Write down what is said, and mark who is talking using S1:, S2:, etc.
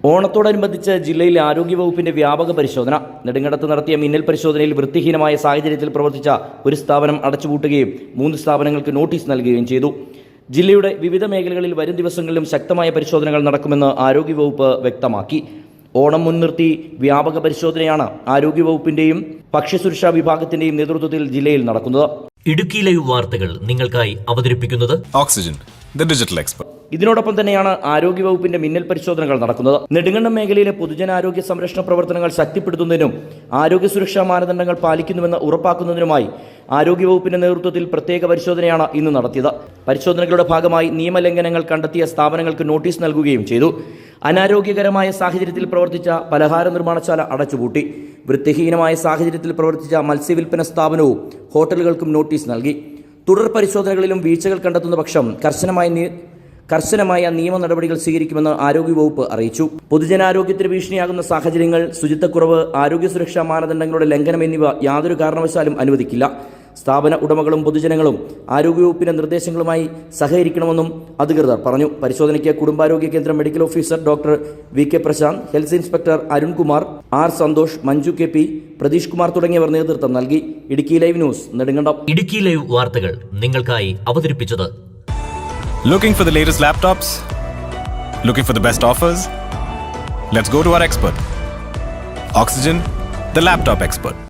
S1: ഓണത്തോടനുബന്ധിച്ച് ജില്ലയിൽ ആരോഗ്യവകുപ്പിന്റെ വ്യാപക പരിശോധന. നെടുങ്കണ്ടത്ത് നടത്തിയ മിന്നൽ പരിശോധനയിൽ വൃത്തിഹീനമായ സാഹചര്യത്തിൽ പ്രവർത്തിച്ച ഒരു സ്ഥാപനം അടച്ചുപൂട്ടുകയും 3 സ്ഥാപനങ്ങൾക്ക് നോട്ടീസ് നൽകുകയും ചെയ്തു. ജില്ലയുടെ വിവിധ മേഖലകളിൽ വരും ദിവസങ്ങളിലും ശക്തമായ പരിശോധനകൾ നടക്കുമെന്ന് ആരോഗ്യവകുപ്പ് വ്യക്തമാക്കി. ഓണം മുൻനിർത്തി വ്യാപക പരിശോധനയാണ് ആരോഗ്യവകുപ്പിന്റെയും ഭക്ഷ്യസുരക്ഷാ വിഭാഗത്തിന്റെയും നേതൃത്വത്തിൽ ജില്ലയിൽ നടക്കുന്നത്.
S2: ഇടുക്കി ലൈവ് വാർത്തകൾ നിങ്ങൾക്കായി അവതരിപ്പിക്കുന്നത്
S3: ഓക്സിജൻ, ദി ഡിജിറ്റൽ എക്സ്പെർട്ട്.
S1: ഇതിനോടൊപ്പം തന്നെയാണ് ആരോഗ്യവകുപ്പിന്റെ മിന്നൽ പരിശോധനകൾ നടക്കുന്നത്. നെടുങ്കണ്ടം മേഖലയിലെ പൊതുജനാരോഗ്യ സംരക്ഷണ പ്രവർത്തനങ്ങൾ ശക്തിപ്പെടുത്തുന്നതിനും ആരോഗ്യ സുരക്ഷാ മാനദണ്ഡങ്ങൾ പാലിക്കുന്നുവെന്ന് ഉറപ്പാക്കുന്നതിനുമായി ആരോഗ്യവകുപ്പിന്റെ നേതൃത്വത്തിൽ പ്രത്യേക പരിശോധനയാണ് ഇന്ന് നടത്തിയത്. പരിശോധനകളുടെ ഭാഗമായി നിയമലംഘനങ്ങൾ കണ്ടെത്തിയ സ്ഥാപനങ്ങൾക്ക് നോട്ടീസ് നൽകുകയും ചെയ്തു. അനാരോഗ്യകരമായ സാഹചര്യത്തിൽ പ്രവർത്തിച്ച പലഹാര നിർമ്മാണശാല അടച്ചുപൂട്ടി. വൃത്തിഹീനമായ സാഹചര്യത്തിൽ പ്രവർത്തിച്ച മത്സ്യവില്പന സ്ഥാപനവും ഹോട്ടലുകൾക്കും നോട്ടീസ് നൽകി. തുടർ പരിശോധനകളിലും വീഴ്ചകൾ കണ്ടെത്തുന്ന പക്ഷം കർശനമായ നിയമ നടപടികൾ സ്വീകരിക്കുമെന്ന് ആരോഗ്യവകുപ്പ് അറിയിച്ചു. പൊതുജനാരോഗ്യത്തിന് ഭീഷണിയാകുന്ന സാഹചര്യങ്ങൾ, ശുചിത്വക്കുറവ്, ആരോഗ്യ സുരക്ഷാ മാനദണ്ഡങ്ങളുടെ ലംഘനം എന്നിവ യാതൊരു കാരണവശാലും അനുവദിക്കില്ല. സ്ഥാപന ഉടമകളും പൊതുജനങ്ങളും ആരോഗ്യവകുപ്പിന്റെ നിർദ്ദേശങ്ങളുമായി സഹകരിക്കണമെന്നും അധികൃതർ പറഞ്ഞു. പരിശോധനയ്ക്ക് കുടുംബാരോഗ്യ കേന്ദ്രം medical officer doctor V K Prashanth, health inspector Arunkumar, R Santhosh, Manju K P, Pratheesh Kumar തുടങ്ങിയവർ നേതൃത്വം നൽകി. Idukki live news, Nedumkandam.
S2: Idukki live വാർത്തകൾ നിങ്ങൾക്കായി അവതരിപ്പിച്ചത്
S3: Looking for the latest laptops? Looking for the best offers? Let's go to our expert. Oxygen, the laptop expert.